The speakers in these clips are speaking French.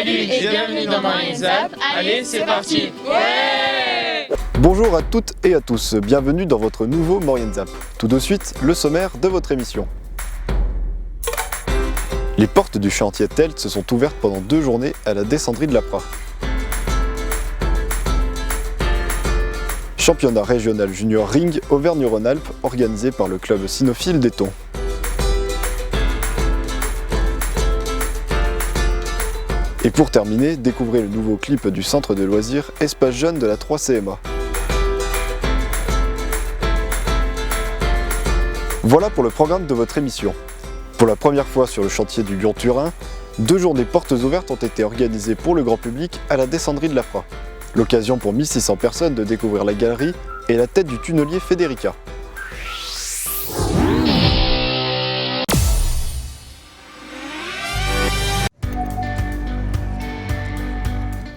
Salut et bienvenue dans Moyenne Zap. Allez, c'est parti. Ouais! Bonjour à toutes et à tous, bienvenue dans votre nouveau Moyenne Zap. Tout de suite, le sommaire de votre émission. Les portes du chantier TELT se sont ouvertes pendant 2 journées à la descendrie de l'APRA. Championnat régional junior ring Auvergne-Rhône-Alpes organisé par le club cynophile d'Éton. Et pour terminer, découvrez le nouveau clip du centre de loisirs Espace Jeune de la 3CMA. Voilà pour le programme de votre émission. Pour la première fois sur le chantier du Lyon-Turin, 2 journées portes ouvertes ont été organisées pour le grand public à la descendrie de l'APRA. L'occasion pour 1600 personnes de découvrir la galerie et la tête du tunnelier Federica.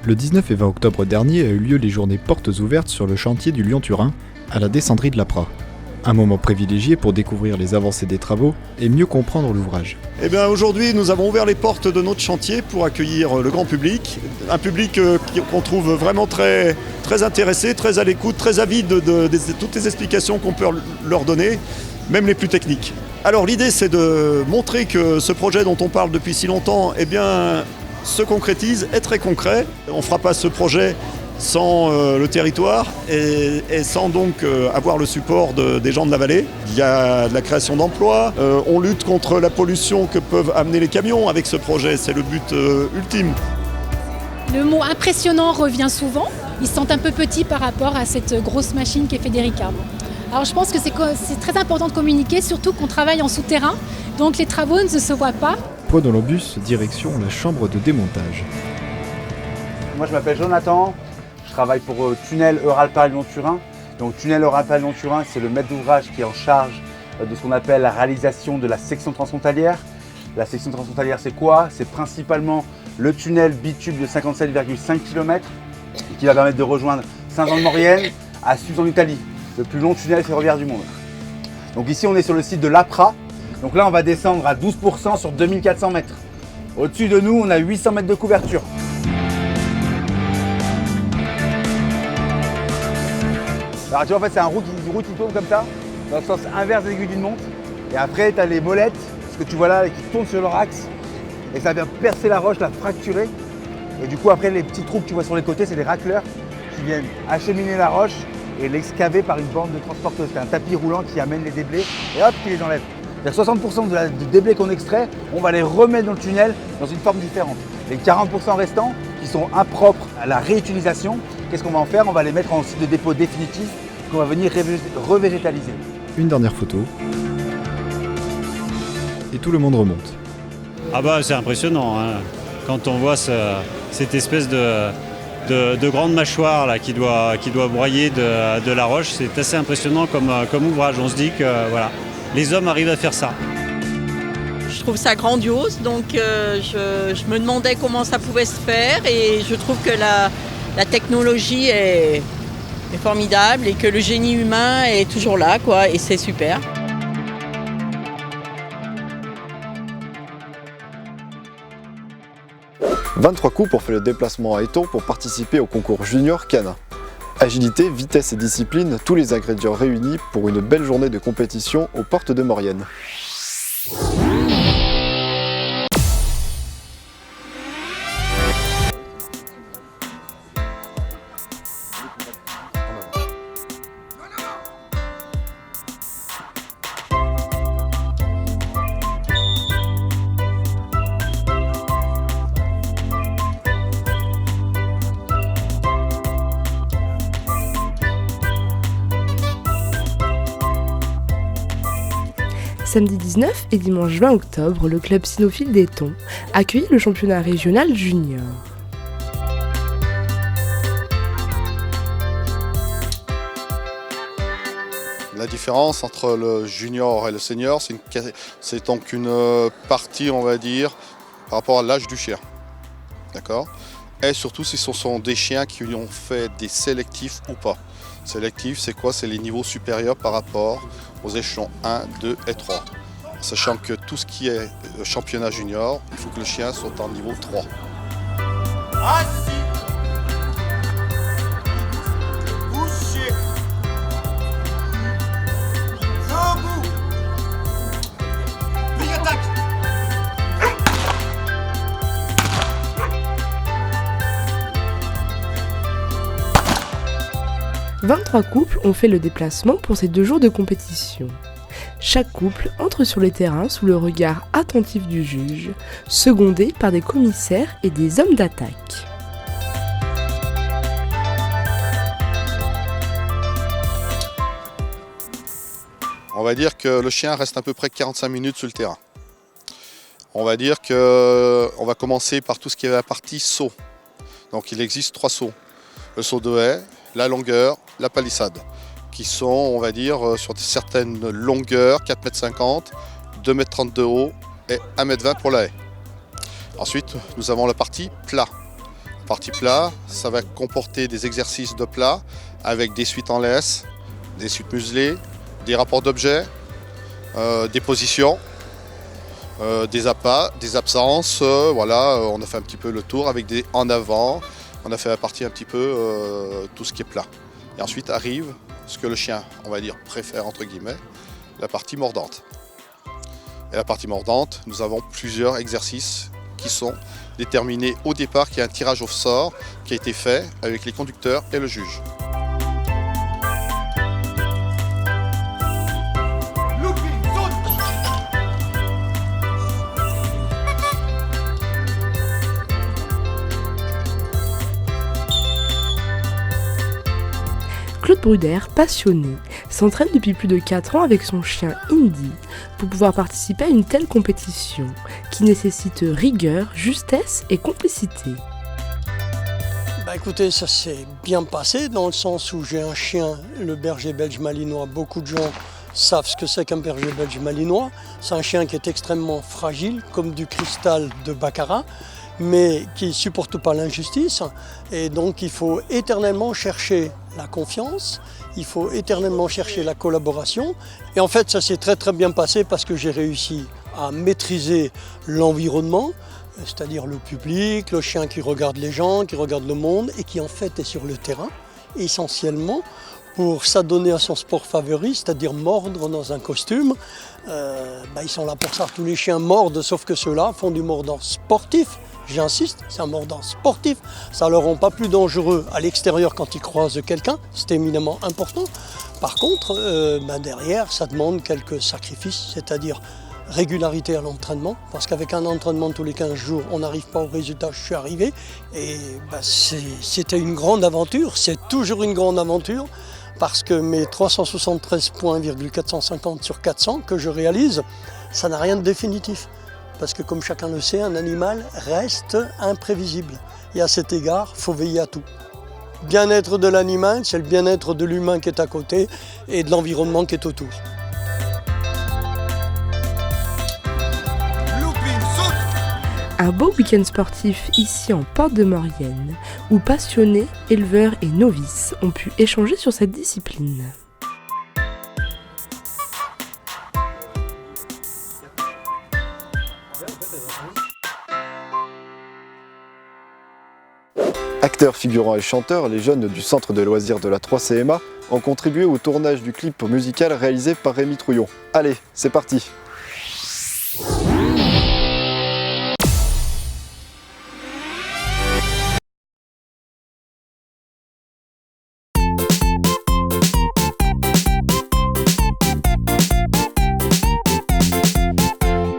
Le 19 et 20 octobre dernier a eu lieu les journées portes ouvertes sur le chantier du Lyon-Turin à la descendrie de l'APRA. Un moment privilégié pour découvrir les avancées des travaux et mieux comprendre l'ouvrage. Eh bien aujourd'hui nous avons ouvert les portes de notre chantier pour accueillir le grand public. Un public qu'on trouve vraiment très intéressé, très à l'écoute, très avide de toutes les explications qu'on peut leur donner, même les plus techniques. Alors l'idée c'est de montrer que ce projet dont on parle depuis si longtemps se concrétise, est très concret. On ne fera pas ce projet sans le territoire et sans donc avoir le support des gens de la vallée. Il y a de la création d'emplois, on lutte contre la pollution que peuvent amener les camions avec ce projet, c'est le but ultime. Le mot impressionnant revient souvent, ils se sentent un peu petits par rapport à cette grosse machine qui est Federica. Alors je pense que c'est très important de communiquer, surtout qu'on travaille en souterrain, donc les travaux ne se voient pas. Dans le bus, direction la chambre de démontage. Moi je m'appelle Jonathan, je travaille pour Tunnel Euralpin Lyon-Turin. Donc Tunnel Euralpin Lyon-Turin, c'est le maître d'ouvrage qui est en charge de ce qu'on appelle la réalisation de la section transfrontalière. La section transfrontalière c'est quoi? C'est principalement le tunnel bitube de 57,5 km qui va permettre de rejoindre Saint-Jean-de-Maurienne à Suse en Italie, le plus long tunnel ferroviaire du monde. Donc ici on est sur le site de l'APRA. Donc là, on va descendre à 12% sur 2400 mètres. Au-dessus de nous, on a 800 mètres de couverture. Alors tu vois, en fait, c'est un roue qui tourne comme ça, dans le sens inverse de l'aiguille d'une montre. Et après, tu as les molettes, ce que tu vois là, qui tournent sur leur axe. Et ça vient percer la roche, la fracturer. Et du coup, après, les petits trous que tu vois sur les côtés, c'est des racleurs qui viennent acheminer la roche et l'excaver par une bande de transporteuse. C'est un tapis roulant qui amène les déblais et hop, qui les enlève. 60% du déblai qu'on extrait, on va les remettre dans le tunnel dans une forme différente. Les 40% restants, qui sont impropres à la réutilisation, qu'est-ce qu'on va en faire? On va les mettre en site de dépôt définitif qu'on va venir revégétaliser. Une dernière photo. Et tout le monde remonte. Ah bah c'est impressionnant, hein. Quand on voit cette espèce de grande mâchoire là, qui doit broyer de la roche, c'est assez impressionnant comme ouvrage. On se dit que voilà. Les hommes arrivent à faire ça. Je trouve ça grandiose, donc je me demandais comment ça pouvait se faire et je trouve que la technologie est formidable et que le génie humain est toujours là, quoi, et c'est super. « 23 couples ont fait le déplacement à Éton pour participer au concours junior Cana. Agilité, vitesse et discipline, tous les ingrédients réunis pour une belle journée de compétition aux portes de Maurienne. Samedi 19 et dimanche 20 octobre, le club cynophile d'Éton accueillit le championnat régional junior. La différence entre le junior et le senior, c'est donc une partie, on va dire, par rapport à l'âge du chien. D'accord ? Et surtout si ce sont des chiens qui ont fait des sélectifs ou pas. Sélectif, c'est quoi? C'est les niveaux supérieurs par rapport aux échelons 1, 2 et 3. Sachant que tout ce qui est championnat junior, il faut que le chien soit en niveau 3. 23 couples ont fait le déplacement pour ces 2 jours de compétition. Chaque couple entre sur les terrains sous le regard attentif du juge, secondé par des commissaires et des hommes d'attaque. On va dire que le chien reste à peu près 45 minutes sur le terrain. On va dire qu'on va commencer par tout ce qui est la partie saut. Donc il existe 3 sauts. Le saut de haie, la longueur, la palissade, qui sont, on va dire, sur certaines longueurs, 4,50 m, 2,30 m de haut et 1,20 m pour la haie. Ensuite, nous avons la partie plat. La partie plat, ça va comporter des exercices de plat avec des suites en laisse, des suites muselées, des rapports d'objets, des positions, des appâts, des absences. Voilà, on a fait un petit peu le tour avec des en avant. On a fait la partie un petit peu tout ce qui est plat. Et ensuite arrive ce que le chien, on va dire, préfère entre guillemets, la partie mordante. Et la partie mordante, nous avons plusieurs exercices qui sont déterminés au départ, qui est un tirage au sort qui a été fait avec les conducteurs et le juge. Claude Bruder, passionné, s'entraîne depuis plus de 4 ans avec son chien Indy pour pouvoir participer à une telle compétition qui nécessite rigueur, justesse et complicité. Écoutez, ça s'est bien passé dans le sens où j'ai un chien, le berger belge malinois. Beaucoup de gens savent ce que c'est qu'un berger belge malinois. C'est un chien qui est extrêmement fragile, comme du cristal de baccarat, mais qui ne supporte pas l'injustice. Et donc il faut éternellement chercher la confiance, il faut éternellement chercher la collaboration. Et en fait, ça s'est très très bien passé parce que j'ai réussi à maîtriser l'environnement, c'est-à-dire le public, le chien qui regarde les gens, qui regarde le monde et qui en fait est sur le terrain, essentiellement pour s'adonner à son sport favori, c'est-à-dire mordre dans un costume. Ils sont là pour ça, tous les chiens mordent, sauf que ceux-là font du mordant sportif. J'insiste, c'est un mordant sportif, ça ne leur rend pas plus dangereux à l'extérieur quand ils croisent quelqu'un, c'est éminemment important. Par contre, derrière, ça demande quelques sacrifices, c'est-à-dire régularité à l'entraînement, parce qu'avec un entraînement tous les 15 jours, on n'arrive pas au résultat, je suis arrivé. Et c'était une grande aventure, c'est toujours une grande aventure, parce que mes 373 points, 450 sur 400 que je réalise, ça n'a rien de définitif. Parce que comme chacun le sait, un animal reste imprévisible. Et à cet égard, il faut veiller à tout. Bien-être de l'animal, c'est le bien-être de l'humain qui est à côté et de l'environnement qui est autour. Un beau week-end sportif ici en Porte de Maurienne, où passionnés, éleveurs et novices ont pu échanger sur cette discipline. Acteurs, figurants et chanteurs, les jeunes du centre de loisirs de la 3CMA ont contribué au tournage du clip musical réalisé par Rémi Trouillon. Allez, c'est parti!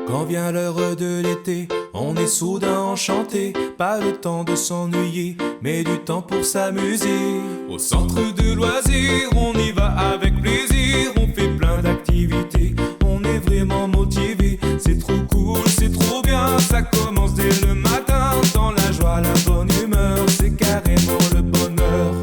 Quand vient l'heure de l'été, on est soudain enchanté. Pas le temps de s'ennuyer, mais du temps pour s'amuser. Au centre de loisirs, on y va avec plaisir. On fait plein d'activités, on est vraiment motivé. C'est trop cool, c'est trop bien. Ça commence dès le matin, dans la joie, la bonne humeur. C'est carrément le bonheur.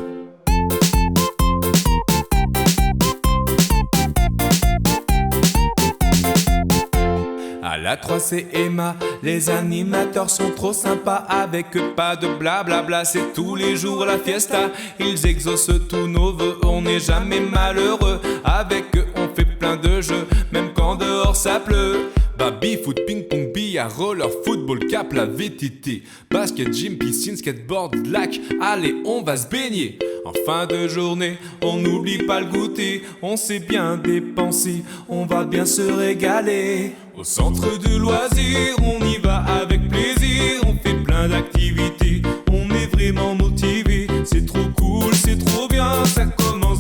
À la 3CMA, les animateurs sont trop sympas. Avec eux, pas de blablabla, c'est tous les jours la fiesta. Ils exaucent tous nos vœux, on n'est jamais malheureux. Avec eux, on fait plein de jeux, même quand dehors ça pleut. Baby, foot, ping-pong, billard, roller, football, cap, la VTT. Basket, gym, piscine, skateboard, lac. Allez, on va se baigner. En fin de journée, on n'oublie pas le goûter. On s'est bien dépensé, on va bien se régaler. Au centre de loisirs, on y va avec plaisir. On fait plein d'activités, on est vraiment motivé. C'est trop cool, c'est trop bien, ça commence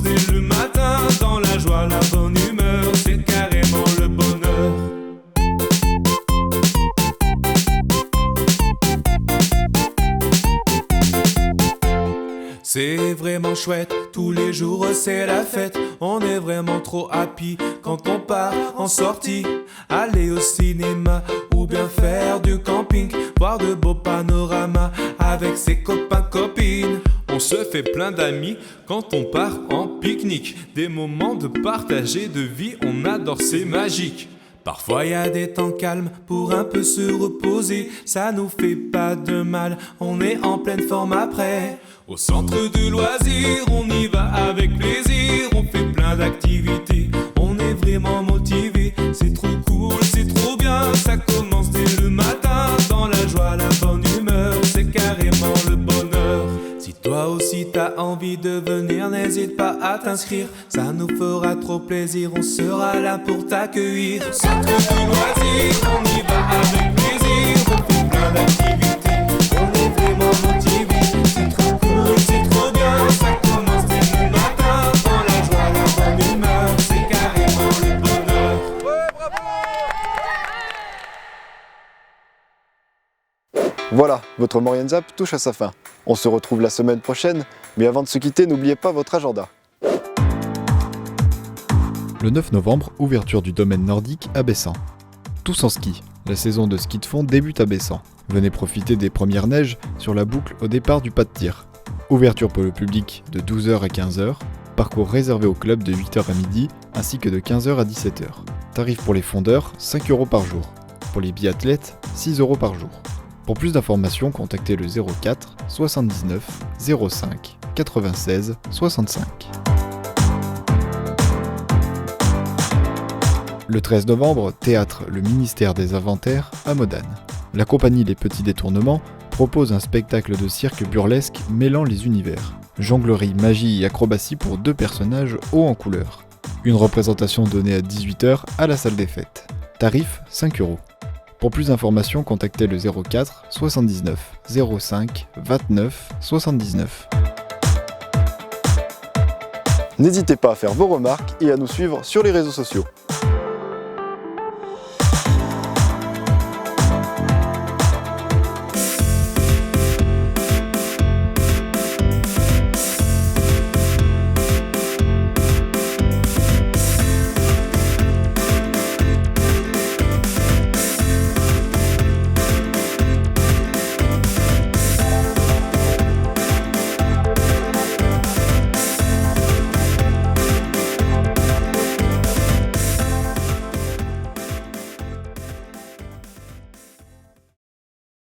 C'est vraiment chouette, tous les jours c'est la fête. On est vraiment trop happy quand on part en sortie. Aller au cinéma ou bien faire du camping, voir de beaux panoramas avec ses copains, copines. On se fait plein d'amis quand on part en pique-nique. Des moments de partage et de vie, on adore, c'est magique. Parfois y a des temps calmes pour un peu se reposer. Ça nous fait pas de mal, on est en pleine forme après. Au centre de loisirs, on y va avec plaisir. On fait plein d'activités, on est vraiment motivé. C'est trop cool, c'est trop bien. Ça commence dès le matin, dans la joie, la bonne humeur. C'est carrément le bonheur. Si toi aussi t'as envie de venir, n'hésite pas à t'inscrire. Ça nous fera trop plaisir, on sera là pour t'accueillir. Au centre de loisirs, on y va avec plaisir. On fait plein d'activités, on est vraiment motivé. C'est trop cool, c'est trop bien. Ça commence dès le matin, dans la joie, la bonne humeur. C'est carrément le bonheur. Ouais, bravo! Voilà, votre Maurienne Zap touche à sa fin. On se retrouve la semaine prochaine, mais avant de se quitter, n'oubliez pas votre agenda. Le 9 novembre, ouverture du domaine nordique à Bessan. Tous en ski, la saison de ski de fond débute à Bessan. Venez profiter des premières neiges sur la boucle au départ du pas de tir. Ouverture pour le public de 12h à 15h, parcours réservé au club de 8h à midi ainsi que de 15h à 17h. Tarif pour les fondeurs, 5 € par jour. Pour les biathlètes, 6 € par jour. Pour plus d'informations, contactez le 04 79 05 96 65. Le 13 novembre, théâtre Le Ministère des Inventaires à Modane. La compagnie Les Petits Détournements propose un spectacle de cirque burlesque mêlant les univers. Jonglerie, magie et acrobatie pour 2 personnages hauts en couleur. Une représentation donnée à 18h à la salle des fêtes. Tarif 5 €. Pour plus d'informations, contactez le 04 79 05 29 79. N'hésitez pas à faire vos remarques et à nous suivre sur les réseaux sociaux.